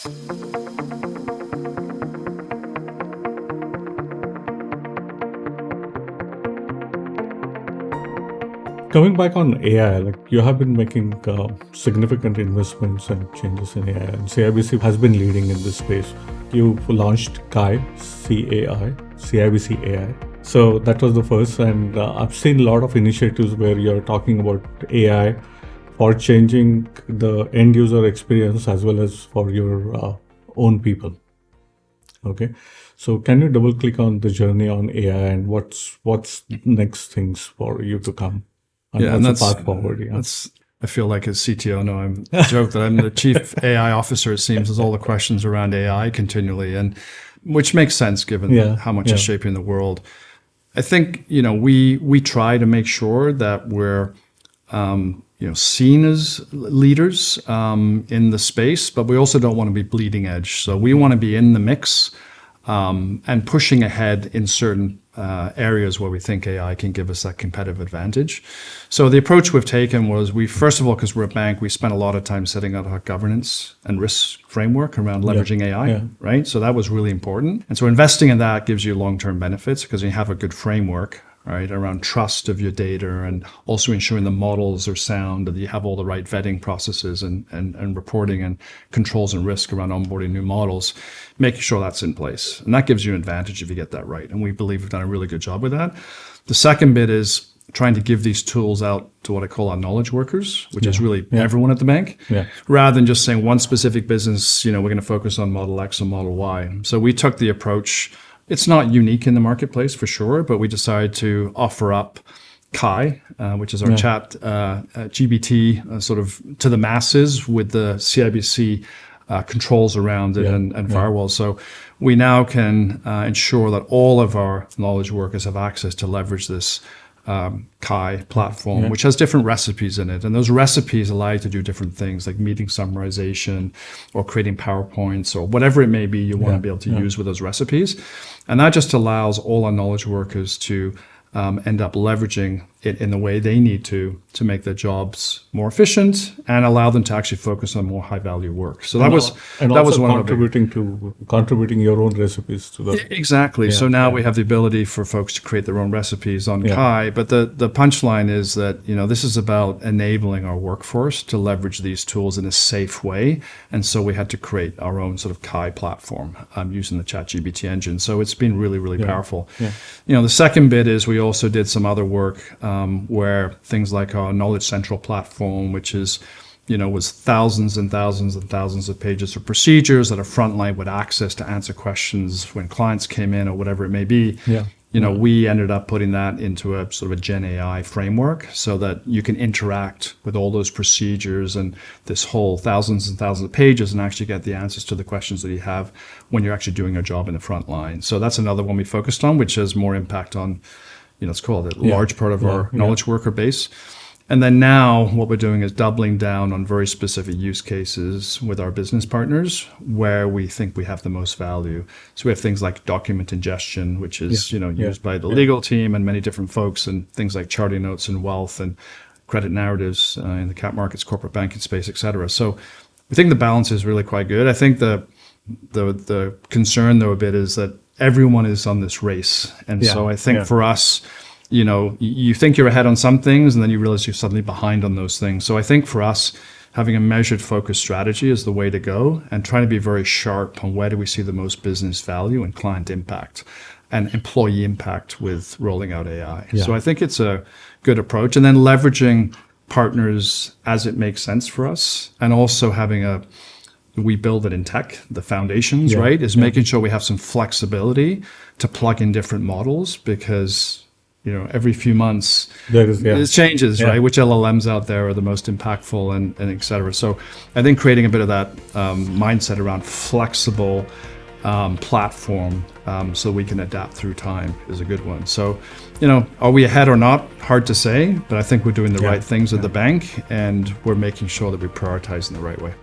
Coming back on AI, like you have been making significant investments and changes in AI, and CIBC has been leading in this space. You launched CAI, CIBC AI. So that was the first, and I've seen a lot of initiatives where you're talking about AI for changing the end user experience as well as for your own people. Okay, so can you double click on the journey on AI and what's next things for you to come? And what's the path forward? Yeah. I feel like as CTO, no, I joke that I'm the chief AI officer, it seems, as all the questions around AI continually, and which makes sense given how much is shaping the world. I think, we try to make sure that we're, seen as leaders in the space, but we also don't want to be bleeding edge. So we want to be in the mix and pushing ahead in certain areas where we think AI can give us that competitive advantage. So the approach we've taken was first of all, because we're a bank, we spent a lot of time setting out our governance and risk framework around leveraging AI, right? So that was really important. And so investing in that gives you long-term benefits because you have a good framework, right, around trust of your data and also ensuring the models are sound and you have all the right vetting processes and reporting and controls and risk around onboarding new models, making sure that's in place. And that gives you an advantage if you get that right. And we believe we've done a really good job with that. The second bit is trying to give these tools out to what I call our knowledge workers, which is really everyone at the bank, rather than just saying one specific business, we're going to focus on model X or model Y. So we took the approach. It's not unique in the marketplace for sure, but we decided to offer up CAI, which is our chat GBT sort of to the masses with the CIBC controls around it and firewalls. So we now can ensure that all of our knowledge workers have access to leverage this CAI platform, which has different recipes in it. And those recipes allow you to do different things like meeting summarization or creating PowerPoints or whatever it may be you want to be able to use with those recipes. And that just allows all our knowledge workers to end up leveraging it in the way they need to make their jobs more efficient and allow them to actually focus on more high value work. So that was one contributing your own recipes to the exactly. So now we have the ability for folks to create their own recipes on CAI. But the punchline is that this is about enabling our workforce to leverage these tools in a safe way. And so we had to create our own sort of CAI platform using the ChatGPT engine. So it's been really, really powerful. The second bit is we also did some other work where things like our Knowledge Central platform, which is, was thousands and thousands and thousands of pages of procedures that a frontline would access to answer questions when clients came in or whatever it may be. We ended up putting that into a sort of a Gen AI framework so that you can interact with all those procedures and this whole thousands and thousands of pages and actually get the answers to the questions that you have when you're actually doing your job in the front line. So that's another one we focused on, which has more impact on, let's call it a large part of our knowledge worker base. And then now what we're doing is doubling down on very specific use cases with our business partners where we think we have the most value. So we have things like document ingestion, which is used by the legal team and many different folks, and things like charting notes and wealth and credit narratives in the cap markets, corporate banking space, et cetera. So we think the balance is really quite good. I think the concern though a bit is that everyone is on this race. And so I think for us, you think you're ahead on some things and then you realize you're suddenly behind on those things. So I think for us, having a measured focused strategy is the way to go and trying to be very sharp on where do we see the most business value and client impact and employee impact with rolling out AI. So I think it's a good approach. And then leveraging partners as it makes sense for us and also having we build it in tech, the foundations, right, is making sure we have some flexibility to plug in different models because, every few months it changes, right? Which LLMs out there are the most impactful and et cetera. So I think creating a bit of that mindset around flexible platform so we can adapt through time is a good one. So, are we ahead or not? Hard to say, but I think we're doing the right things at the bank and we're making sure that we prioritize in the right way.